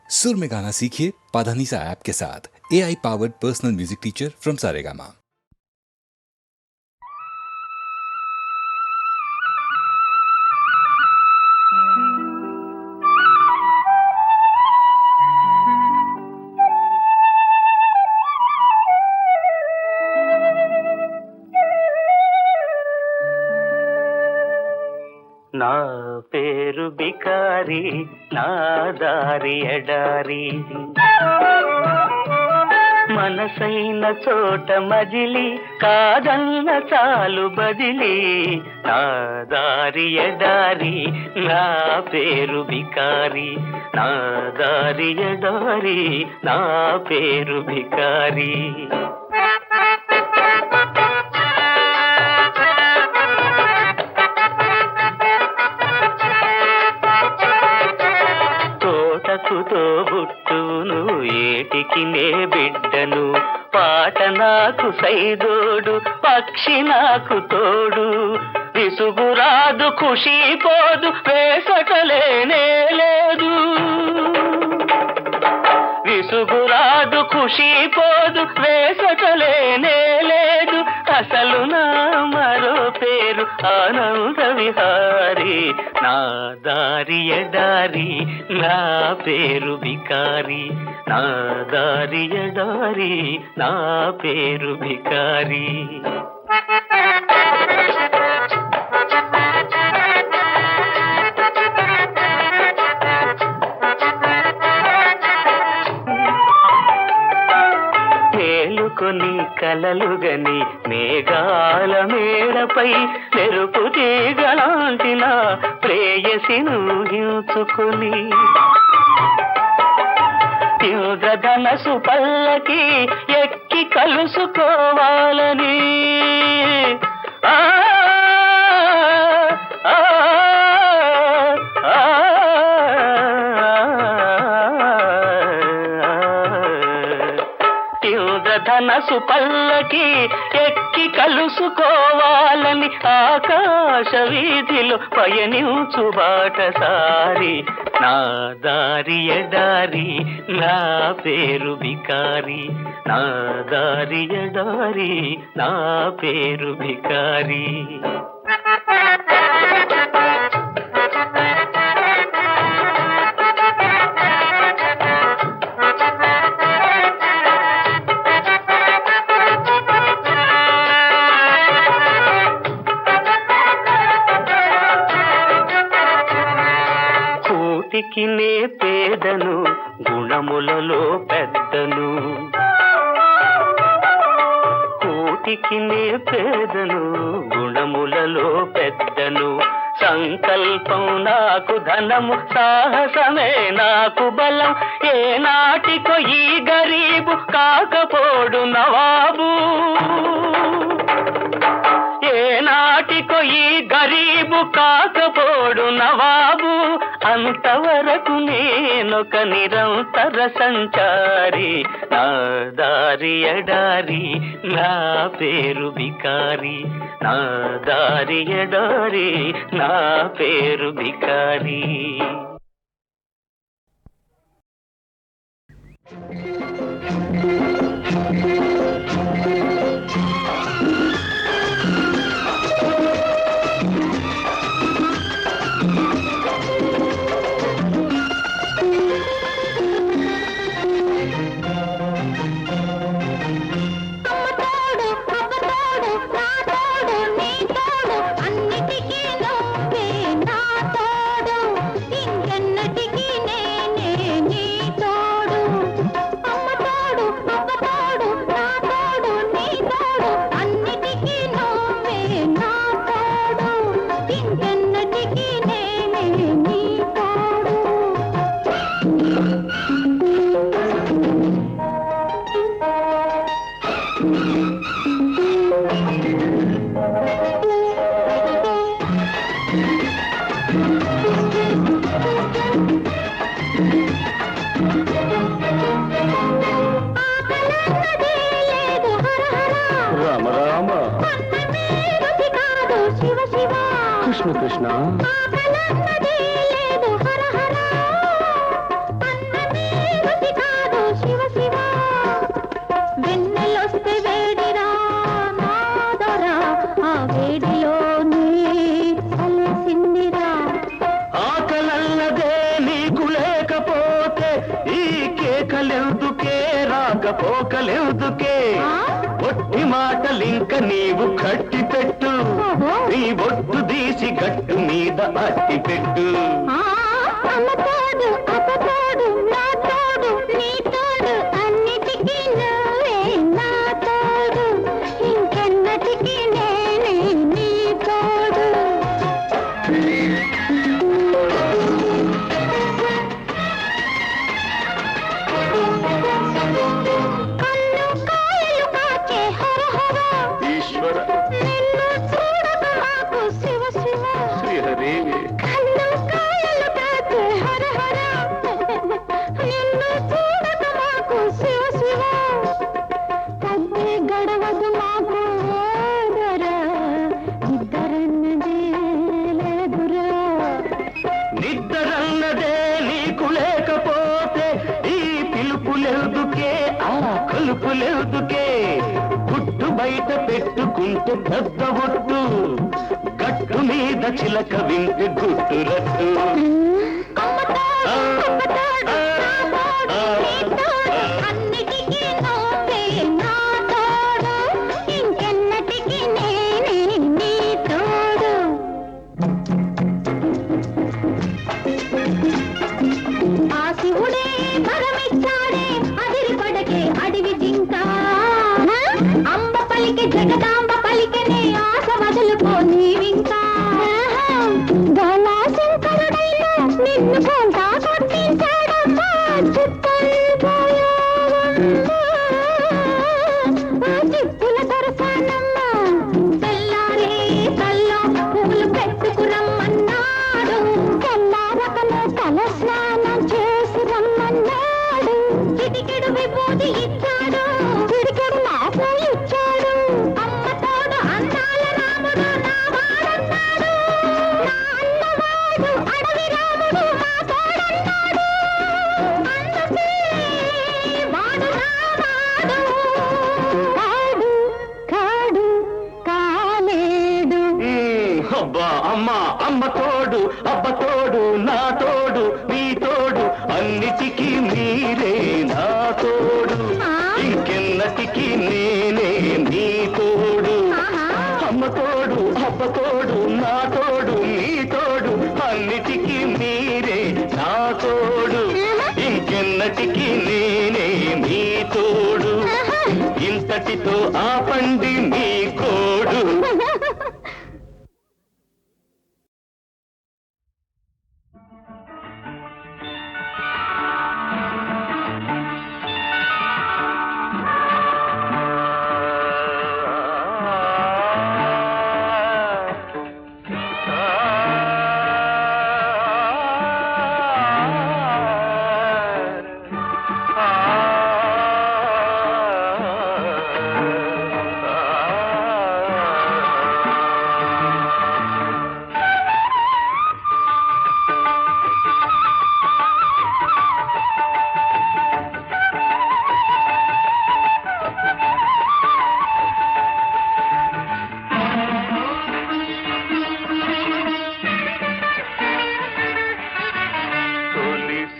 सुर में गाना सीखिए पाधानीसा ऐप के साथ। AI powered personal music teacher from Saregama. నా పేరు బికారి, నా దారి ఎడారి, మనసైన చోట మజిలి, కాదన్న చాలు బదిలి. నా దారి ఎడారి, నా పేరు బికారి, నా దారి ఎడారి, నా పేరు బికారి. తోబుట్టును ఏటికి నే బిడ్డను, పాట నాకు సైదోడు, పక్షి నాకు తోడు. విసుగురాదు ఖుషి పోదు, వేసటలేనే లేదు. విసుగురాదు ఖుషి పోదు, వేసటలేనే లేదు. అసలు నా మరో పేరు ఆనంద విహారి. నా దారి ఎడారి, నా పేరు బికారి, నా దారి ఎడారి, నా పేరు బికారి. మేలుకొని కలలుగని మేఘాల మేడపై మెరుపు తీగలాంటిన ప్రేయసిను ఊహించుకొని, ఇంద్రధనసు పల్లకి ఎక్కి కలుసుకోవాలని. ధనసు పల్లకి ఎక్కి కలుసుకోవాలని, ఆకాశ వీధిలో పయనించు బాటసారి. నా దారి ఎడారి, నా పేరు బికారి, నా దారి ఎడారి, నా పేరు బికారి. కూటికి నే పేదను, గుణములలో పెద్దను. కూటికి నే పేదను, గుణములలో పెద్దను. సంకల్పం నాకు ధనము, సాహసమే నాకు బలం. ఏ నాటికో ఈ గరీబు కాకపోడు నవాబు. ఏ నాటికో ఈ గరీబు కాకపోడు నవాబు. అంతవరకు నేనొక నిరంతర సంచారి. నా దారి ఎడారి, నా పేరు బికారి, నా దారి ఎడారి, నా పేరు బికారి. కృష్ణ కృష్ణ రాకపోకలేదుకే ఒట్టి మాటలింక నీవు కట్టి పెట్టు నీ బొట్టు తీసి గట్టు మీద అట్టి పెట్టు నిద్దరన్నదే నీకు లేకపోతే ఈ పిలుపులెదుకే ఆ కలుపులెదుకే గుట్టు బయట పెట్టుకుంటే పెద్ద ఒట్టు గట్టు మీద చిలక వింటే గుట్టు రట్టు జగదాంబ పలికనే ఆశ వదులుకో నీవింకా శంకరుడైనా నిన్ను కొంత కొట్టించాడమ్మా చిప్పుల దొరసానమ్మా తెల్లారే తల్లో పూలు పెట్టుకురమ్మన్నాడు తెల్లారకనే తల స్నానం చేసి రమ్మన్నాడు చిటికెడు విభూతి ఇచ్చాడు చిటికెడు నాకు ఇచ్చాడు అమ్మ తోడు అందాల రాముడు నా వాడన్నాడు నా అన్నవాడు అడవి రాముడు మా తోడన్నాడు అందుకే వాడు నా వాడు వాడు కాడు కాలేడు అబ్బా అమ్మ అమ్మ తోడు అబ్బ తోడు నా తోడు నీ తోడు అన్నిటికీ మీరే నా తోడు ఇంకెన్నటికి నేనే నీ తోడు అమ్మ తోడు అబ్బ తోడు నా తోడు నీ తోడు అన్నిటికీ మీరే నా తోడు ఇంకెన్నటికి నేనే నీ తోడు ఇంతటితో ఆపండి మీ కోడు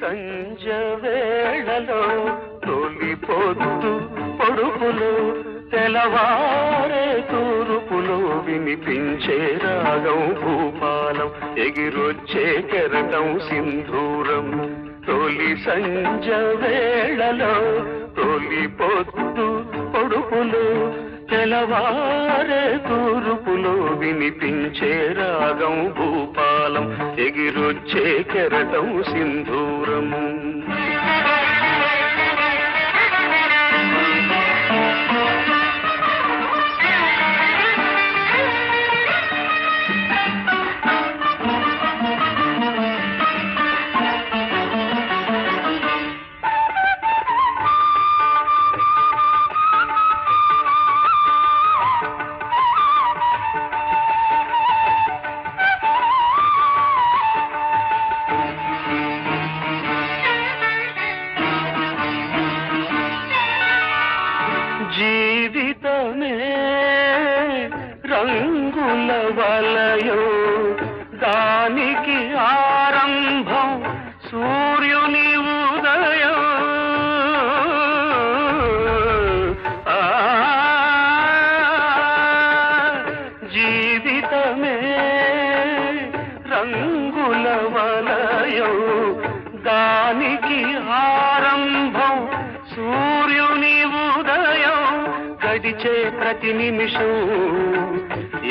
సంజ వేళలో తొలి పొద్దు పొడుపులు తెలవారే తూర్పులు వినిపించే రాగం భూపాలం ఎగిరొచ్చే కెరటం సింధూరం తొలి సంజ వేళలో తొలి పొద్దు పొడుపులు తెలవారే తూర్పులో వినిపించే రాగం భూపాలం ఎగిరొచ్చే కెరటం సింధూరం జీవితమే రంగుల వలయో దానికి ఆరంభం సూర్యుని ఉదయం ఆరంభం సూర్యుని ఉదయం గడిచే ప్రతి నిమిషం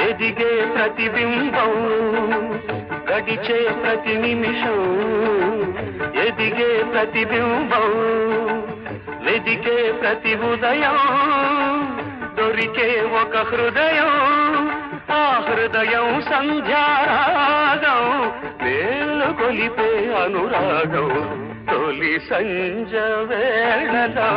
ఎదిగే ప్రతిబింబం గడిచే ప్రతి నిమిషం ఎదిగే ప్రతిబింబం వెదికే ప్రతి ఉదయం దొరికే ఒక హృదయం ఆ హృదయం సంధ్యారాగం వేలు కొలిపే అనురాగం తొలి సంజ వేళలో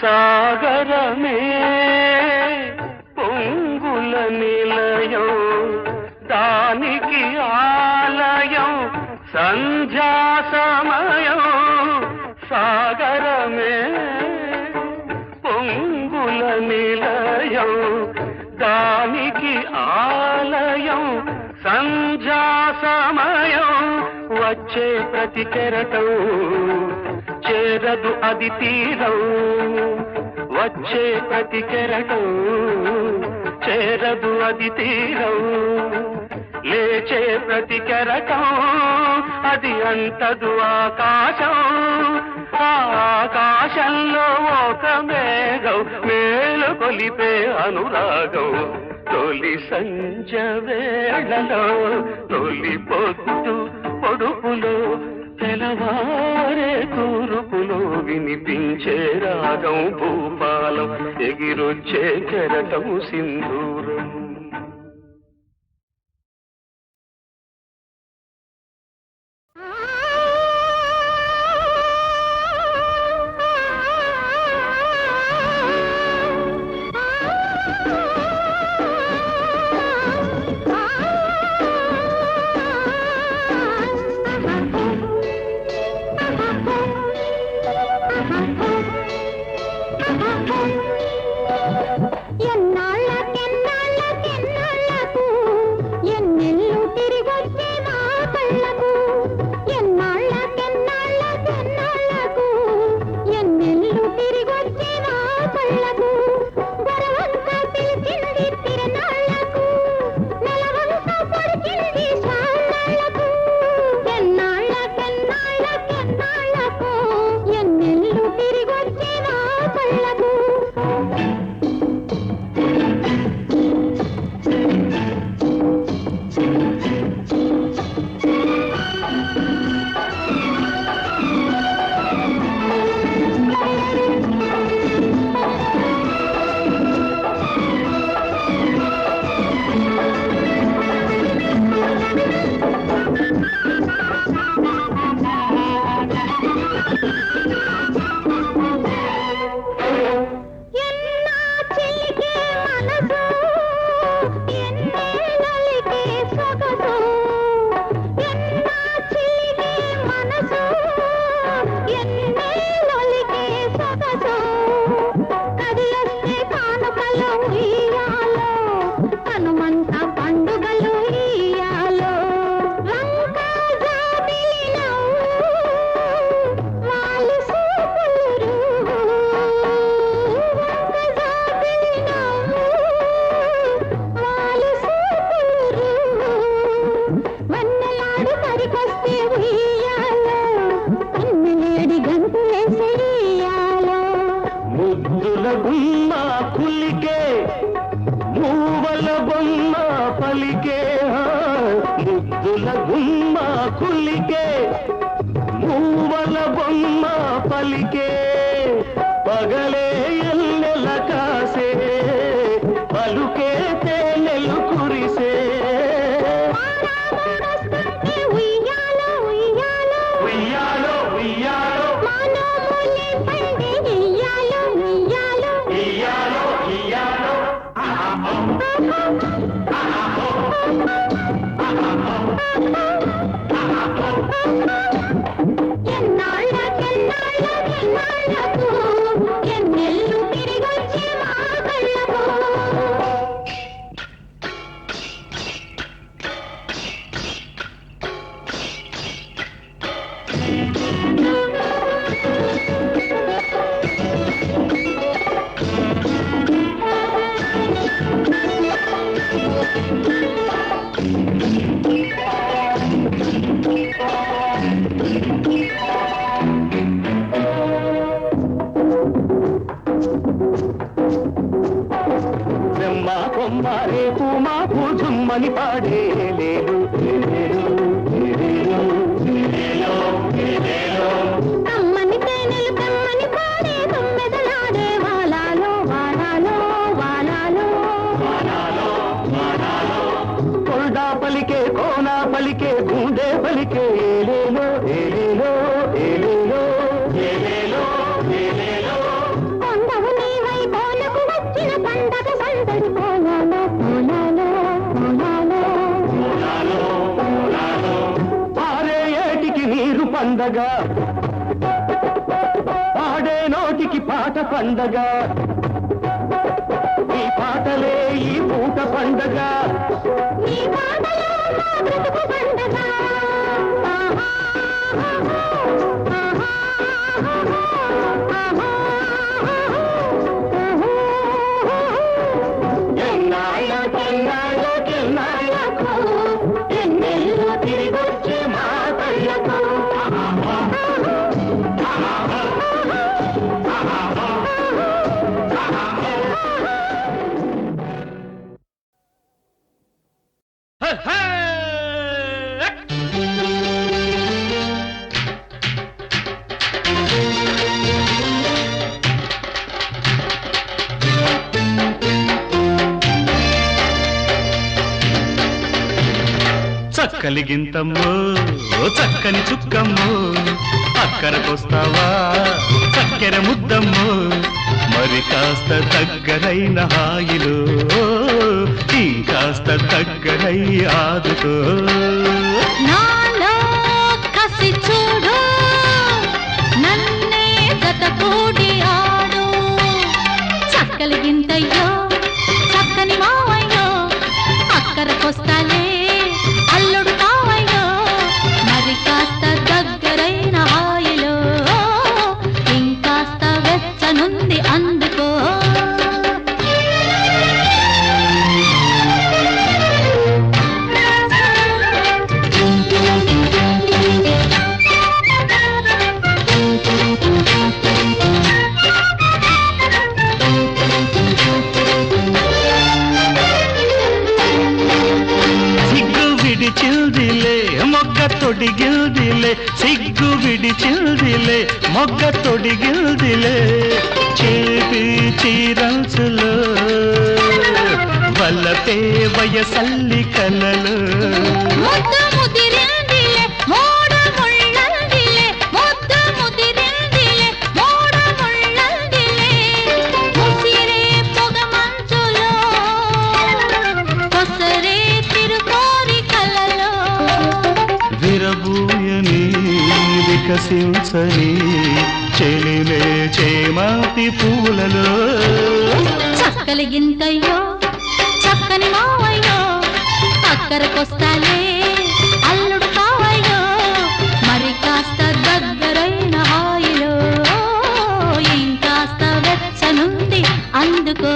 సాగరమే పొంగుల నిలయం దానికి ఆలయం సంధ్యా సమయం సాగరమే పొంగుల నిలయం దానికి ఆలయం సంధ్యా సమయం వచ్చే ప్రతి కెరటం చేరదు అది తీరం వచ్చే ప్రతి కెరటం చేరదు అది తీరం లేచే ప్రతి కెరటం అది అంతదు ఆకాశం ఆ ఆకాశంలో ఒక మేఘం మేలు కొలిపే అనురాగం తొలి సంజ వేళలో తొలి పొద్దు పొడుపులో తెలవారే తూర్పులో వినిపించే రాగం భూపాలం ఎగిరొచ్చే కెరటం సింధూరం గుమ్మ కులికే మూవల బొమ్మ పలికే ముద్దుల గుమ్మ కులికే మూవల బొమ్మ పలికే పగలే ఎల్లెల కాసే పలుకే తేనెలు కురిసే ఉయ్యాలో ఉయ్యాలో ఉయ్యాలో ఉయ్యాలో మానవులే పండే ఉయ్యాలో ఉయ్యాలో ఇయ్యాలో ఇయ్యాలో ఎన్నాళ్ళకు ఎన్నెల్లు తిరిగొచ్చే మా కళ్ళకు బ్రహ్మ కొమ్మ రేపు మా పూజుమ్మని పాడే లేదు కమ్మని తేనెలు కమ్మని పాడే తొమ్మెదలాడే వాలాలో వాలాలో వాలాలో కొండా పలికే కోనా పలికే గుండె పలికే ఏలేలో ఏలేలో ఏలేలో ఏలేలో ఏలేలో కొండవు నీవై కోలకు వచ్చిన పండగ సందడి పోలాలో పోలాలో పోలాలో పారే ఏటికి నీరు పండగ పాడే నోటికి పాట పండగ ఈ పాటలే ఈ పూట పండగ నీ పాటలో నా బ్రతుకు పండగ ఎన్నాళ్ళకెన్నాళ్ళకెన్నాళ్ళకు ఎన్నెల్లు తిరిగొచ్చే మా కళ్ళకు చక్కలిగింతమ్మో చక్కని చుక్కమ్మో అక్కరకొస్తావా చక్కెర ముద్దమ్మో మరి కాస్త దగ్గరైన హాయిలో ఇంకాస్త దగ్గరై ఆదుకో నాలో కసి చూడు నన్నే గత కూడి ఆడు చక్కలిగింతయ్యో చక్కని మావయ్యో అక్కరకొస్తాలే అల్లుడు కావయ్యో మరి కాస్త దగ్గరైన హాయిలో ఇంకాస్త వెచ్చనుంది అందుకో సిగ్గు విడిచిల్దిలే మొగ్గ తొడిగిల్దిలే సిగ్గు విడిచిల్దిలే మొగ్గ తొడిగిల్దిలే చేపి చీరల్సులో వల్లపే వయసల్లి కలలు ముద్దు ముదిరిందిలే మోడ ముళ్ళందిలే ముద్దు ముదిరిందిలే మోడ ముళ్ళందిలే ముసిరే పొగ మంచులో కొసరే తిరుకోరి కలలో విరబూయని వికసించని చెలిమే చేమాతి పూలలో చక్కలిగింతయ్యో చక్కని మావయ్యో అక్కరకొస్తాలే అల్లుడు కావయ్యో మరి కాస్త దగ్గరైన హాయిలో ఇంకాస్త వెచ్చనుంది అందుకో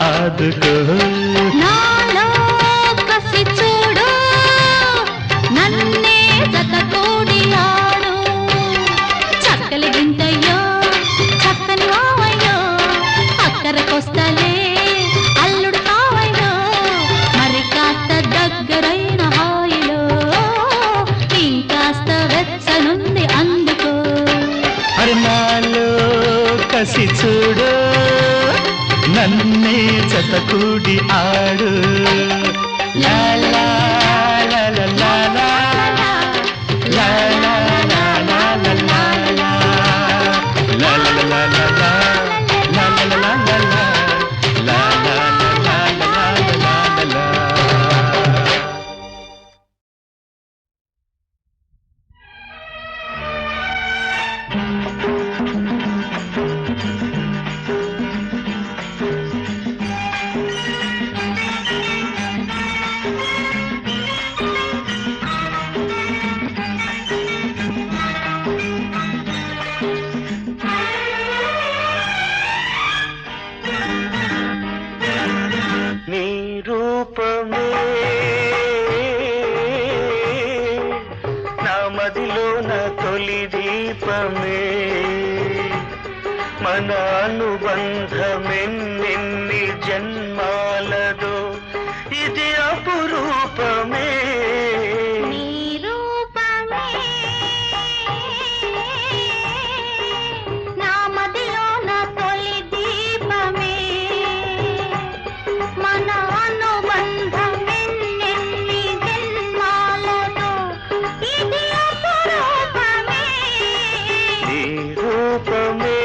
ఆదుకో. నాలో కసి చూడు నన్నే జతకూడి ఆడు చక్కలి గింతయ్యో చక్కని వావయ్యో అక్కరకొస్తలే అల్లుడు కావయ్యో మరి కాస్త దగ్గరైన హాయిలో ఇంకాస్త వెచ్చనుంది అందుకో. అరే నాలో కసి చూడు నన్నే జతకూడి ఆడు. లా లా లా లా లా లా. లా లా లా లా లా లా లా. లా లా లా లా లా లా. లా లా లా లా లా లా. లా లా లా లా లా లా లా. నీ రూపమే నా మదిలోన తొలి దీపమే మన అనుబంధమెన్నెన్ని జన్మాలదో ఇది అపురూపమే. నీ రూపమే నా మదిలోన తొలి దీపమే మన అనుబంధమెన్నెన్ని జన్మాలదో ఇది అపురూపమే. నీ రూపమే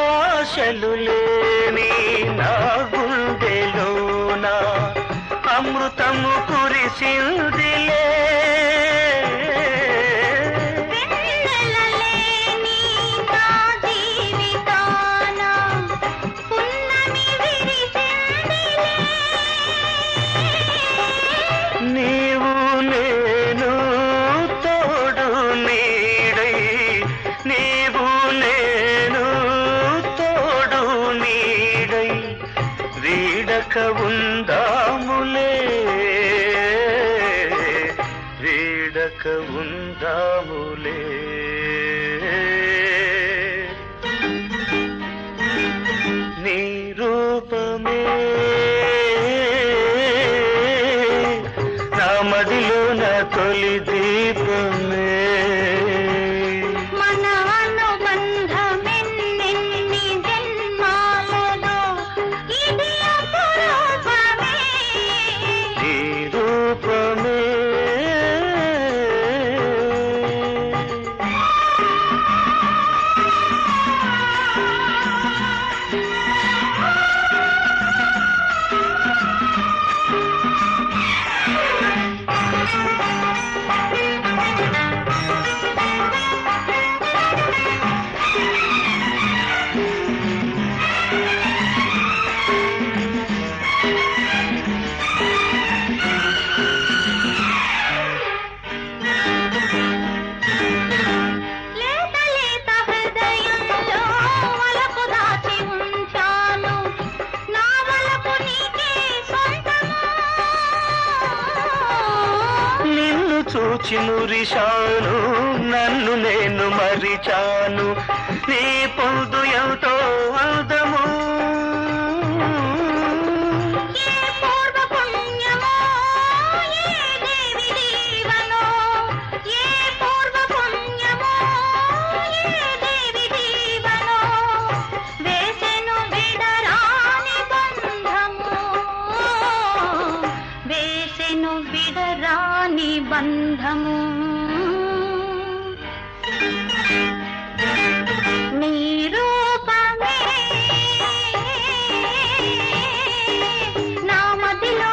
ఆశలు లేని నా గుండెలోన అమృతము కురిసిందిలే. వెన్నెలలేని నా జీవితాన పున్నమి విరిసిందిలే. నీవు నేను తోడు నీడై నీవు నేను తోడు నీడై వీడక ఉందాములే వీడక ఉందాములే. నీ రూపమే నా మదిలోన తొలి దీపమే మన అనుబంధమెన్నెన్ని జన్మాలదో ఇది అపురూపమే. నీ రూపమే. లేత లేత హృదయంలో వలపు దాచి ఉంచాను నా వలపు నీకే సొంతము. నిన్ను చూచి మురిశాను నన్ను నేను మరిచాను నీ పొందు ఎంతో అందము. ఏ పూర్వ పుణ్యమో ఏ దేవి దీవనో ఏ పూర్వ పుణ్యమో ఏ దేవి దీవనో వేసెను విడరాని బంధము వేసెను విడరాని బంధము. నీ రూపమే నా మదిలో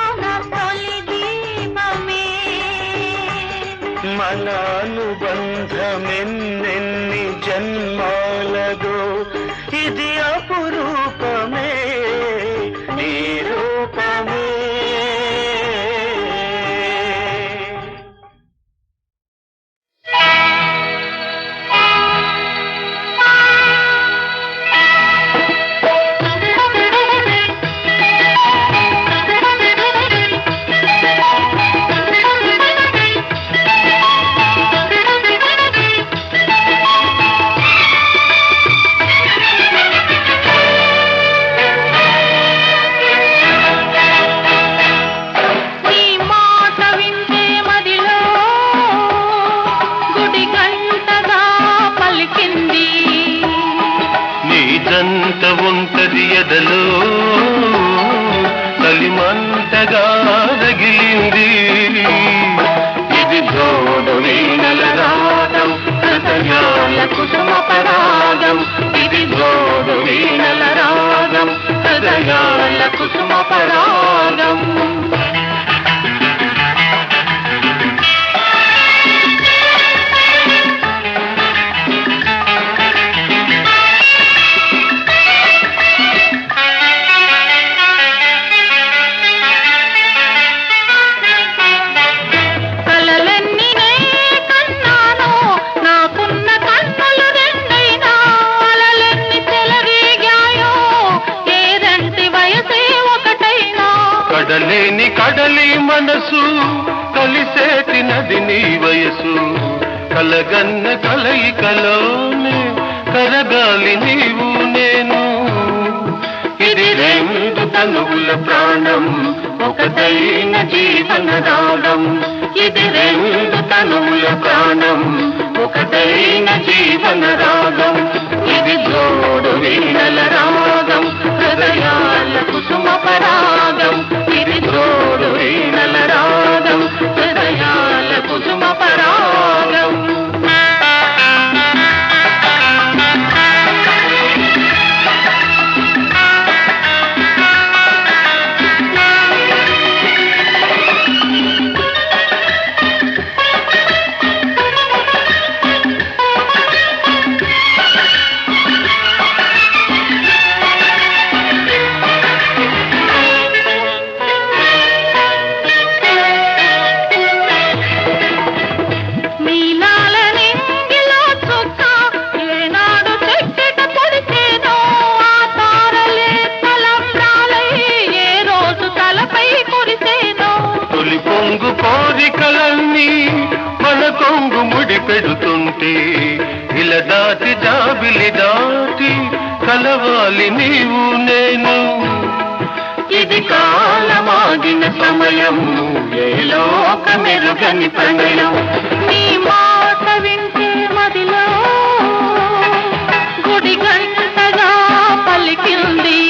ఎదలో కలిమంటగా రగిలింది ఇది జోడు వీణల రాగం హృదయాల కుసుమ పరాగం ఇది జోడు వీణల రాగం హృదయాల కుసుమ పరాగం కడలేని కడలి మనసు కలిసేటి నది నీ వయసు కలగన్న కలయికలోనే కరగాలి నీవు నేను ఇది రెండు తనువుల ప్రాణం ఒకటైన జీవన రాగం ఇది రెండు తనువుల ప్రాణం ఒకటైన జీవన రాగం ఇది జోడు వీణల రాగం హృదయాల కుసుమ పరాగం ఇది జోడు వీణల రాగం హృదయాల కుసుమ పరాగం పొంగు కోరికలన్నీ మన కొంగు ముడి పెడుతుంటే ఇలా దాటి జాబిలి దాటి కలవాలి నీవు నేను ఇది కాలమాగిన సమయం ఏలో ఒక మెరుగని ప్రణయం నీ మాట వింటే మదిలో గుడి గంటగా పలికింది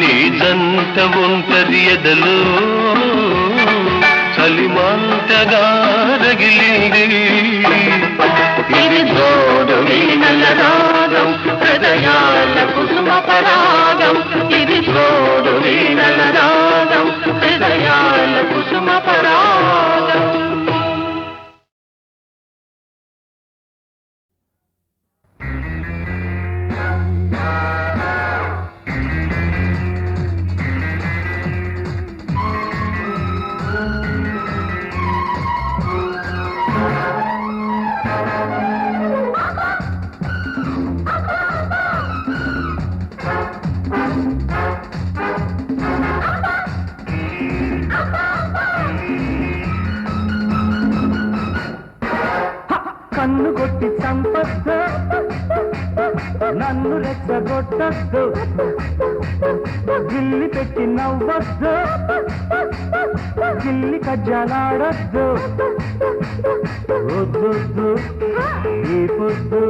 నీ జంట ఒంటరి ఎదలో చలిమంటగా రగిలింది ఇది జోడు వీణల రాగం హృదయాల కుసుమ పరాగం ఇది జోడు వీణల రాగం హృదయాల కుసుమ పరాగం కన్ను కొట్టి చంపొద్దు నన్ను రెచ్చగొట్టొద్దు గిల్లి పెట్టి నవ్వొద్దు గిల్లి కజ్జలాడొద్దు వద్దొద్దు ఈ పొద్దు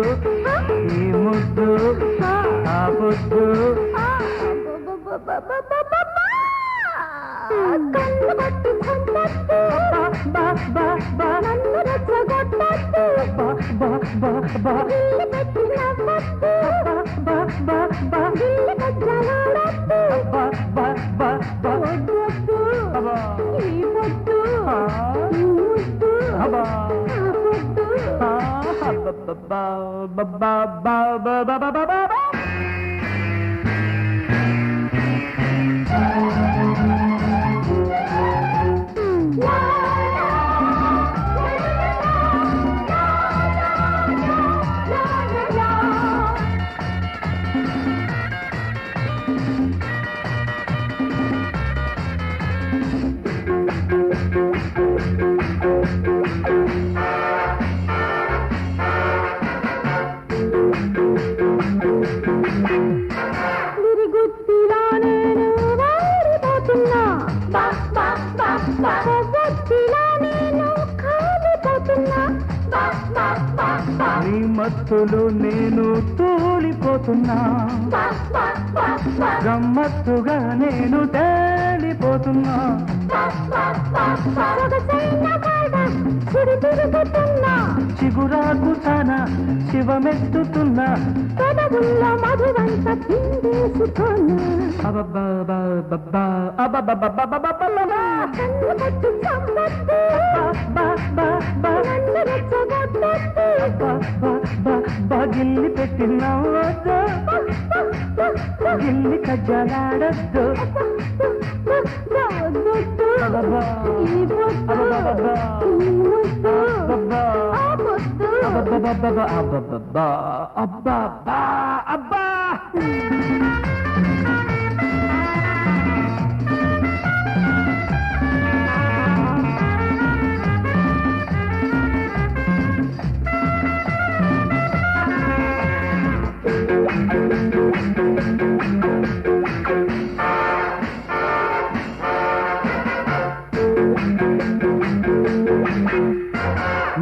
ఈ ముద్దు ఆ పొద్దు కన్ను బట్టి చంపొద్దు నన్ను రెచ్చగొట్టొద్దు గిల్లి పెట్టి నవ్వొద్దు గిల్లి కజ్జలాడొద్దు వద్దొద్దు ఈ పొద్దు ఈ ముద్దు ఆ పొద్దు మత్తులో నేను తూలిపోతున్నా గమ్మత్తుగా నేను తేలిపోతున్నా చిగురాకు తాన శివమెత్తుతున్నా మధువంత పిండేసుకున్నా గిల్లి పెట్టిన గిల్లి కజ్జలాడద్దు అబ్బా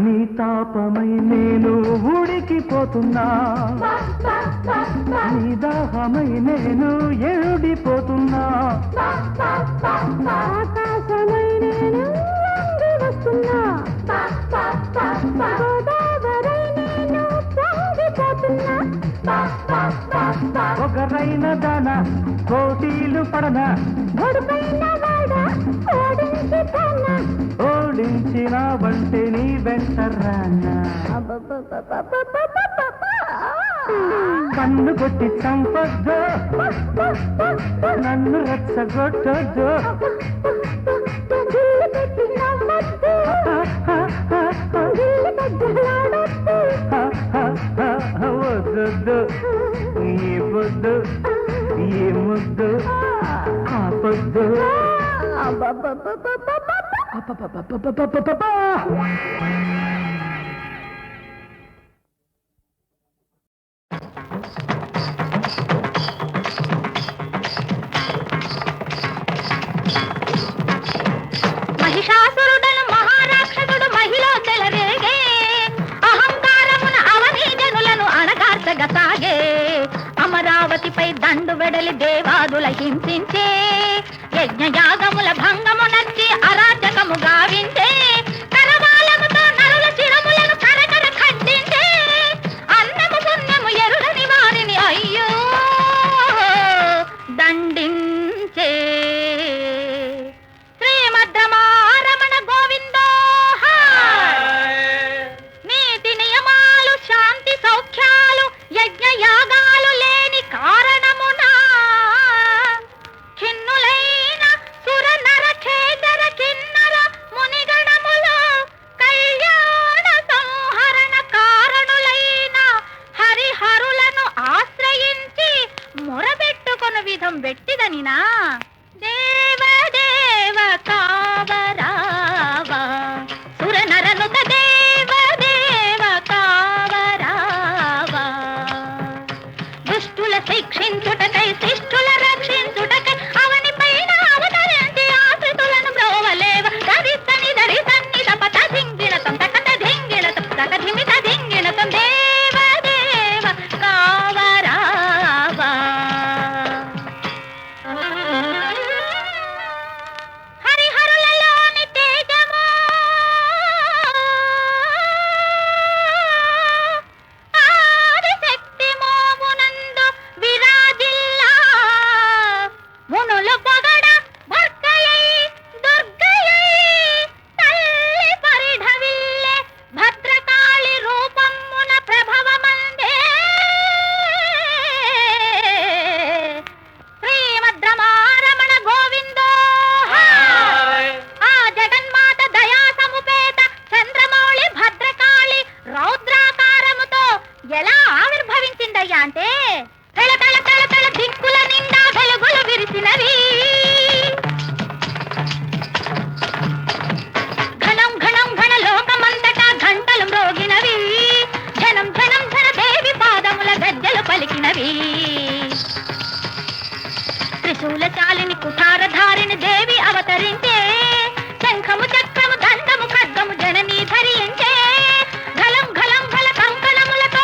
నీ తాపమై నేను ఉడికిపోతున్నా నీ దాహమై నేను ఏడిపోతున్నా ఆకాశమై నేను వంగి వస్తున్నా గోదావరై నేను పొంగిపోతున్నా ఒకరైన దాన కోటీలు పడన గొడుపైన వాడ ఓడించుతున్నా ఓడించిన వంటే నీ వెంట రానా కన్ను కొట్టి చంపొద్దు నన్ను రెచ్చగొట్టొద్దు వద్దొద్దు ఈ పొద్దు ఈ ముద్దు ఆపొద్దు మహిషాసురుడను మహారాక్షసుడు మహిలో చెలరేగే అహంకారమున అవనీ జనులను అణగార్చగ సాగే అమరావతిపై దండు వెడలి దేవాదుల హింసించే యజ్ఞయాగముల భంగము నచ్చి అరాచకము గావించే కరవాలముతో నరుల చిరములను కరకర ఖండించే అన్నము పుణ్యము ఎరుగని వారిని అయ్యో దండించే శ్రీమద్రమారమణ గోవిందో నీతి నియమాలు శాంతి సౌఖ్యాలు యజ్ఞ యాగాలు లేని కారణమున ఖిన్నులైన సుర నర ఖేదర కిన్నర మునిగణములు కళ్యాణ సంహరణ కారణులైన హరిహరులను ఆశ్రయించి మొరబెట్టుకొను విధం పెట్టిదనినా దేవదేవ కావరావా సురనరనుత దేవదేవ కావరావా దుష్టుల శిక్షించుటకై శిష్టుల రక్షించుటకై అవని పైన అవతరించి ఆశ్రితులను బ్రోవలేవ దరితని దరితన్ని తపత ధింగిణతం తకత ధింగిణతం తకధిమిత ధింగిణతం దేవదేవ కావరావా హరిహరులలోని తేజము ఆదిశక్తి మోమునందు విరాజిల్లా మునులు పొగడ భర్గయై దుర్గయై తల్లి పరిఢవిల్లె భద్రకాళి రూపమున ప్రభవమందే శ్రీమద్రమారమణ గోవిందో ఆ జగన్మాత దయా సముపేత చంద్రమౌళి భద్రకాళి రౌద్రాకారముతో ఎలా ఆవిర్భవించిందయ్యా అంటే తళ తళ తళ తళ దిక్కుల నిండా వెలుగులు విరిసినవి ఘనం ఘనం ఘన లోకమంతటా ఘంటలు మ్రోగినవి ఝనం ఝనం ఝన దేవి పాదముల గజ్జలు పలికినవి త్రిశూలచాలిని కుఠారధారిని దేవి అవతరించే శంఖము చక్రము దండము ఖడ్గము జననీ ధరించే ఘలం ఘలం ఫల కంకణములతో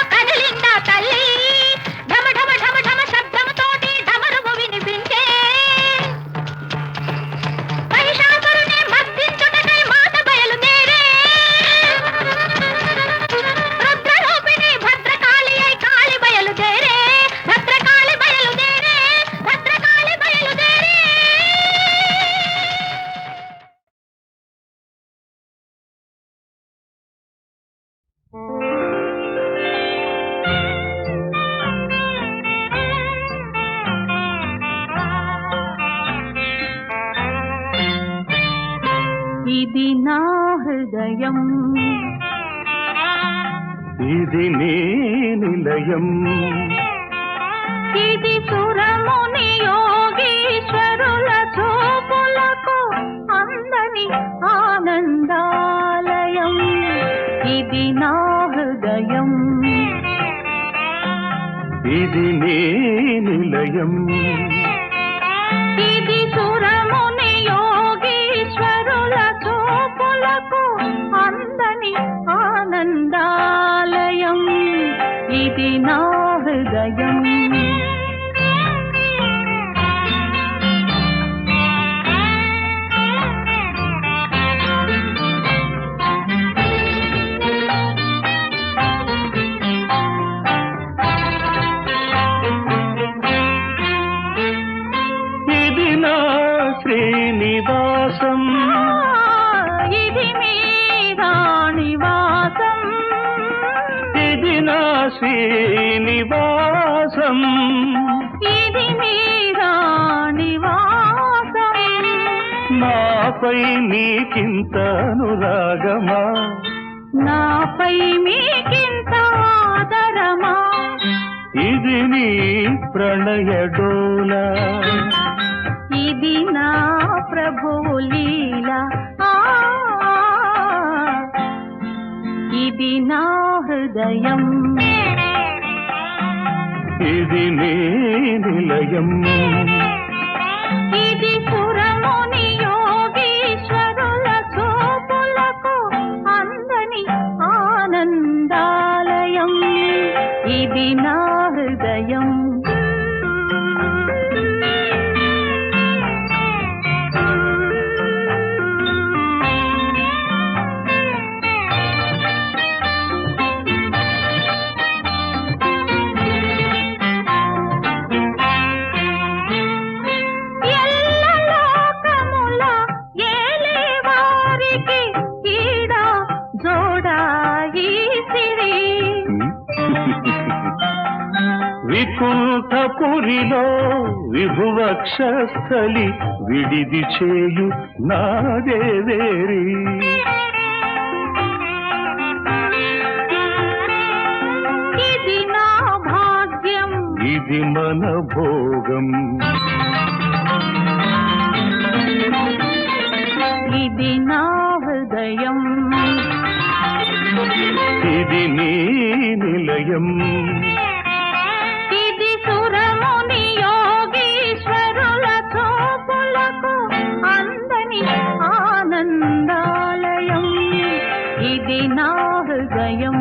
హృదయం ఇది నీ నిలయం ఇది సురముని యోగీశ్వరుల చూపులకు అందని ఆనందాలయం ఇది నా హృదయం ఇది నీ నిలయం ఇది సురముని యోగీశ్వరుల చూపులకు అందని ఆనందాలయం ఇది నా హృదయం ఇది నా శ్రీనివాసం ఇది మీ రాణివాసం ఇది నా శ్రీనివాసం ఇది మీ రాణివాసం నాపై నీకింత అనురాగమా నాపై మీకింత ఆదరమా ఇది నీ ప్రణయ డోల ఇది నా ప్రభువు లీల ఇది నా హృదయం ఇది నీ నిలయం ఇది సురముని యోగీశ్వరుల చూపులకు అందని ఆనందాలయం ఇది నా హృదయం వికుంఠపురిలో విభువక్షస్థలి విడిది చేయు నాదేవేరి ఇది నా భాగ్యం ఇది మన భోగం ఇది నా హృదయం ఇది నీ నిలయం ఇది సురముని యోగీశ్వరుల చూపులకు అందని ఆనందాలయం ఇది నా హృదయం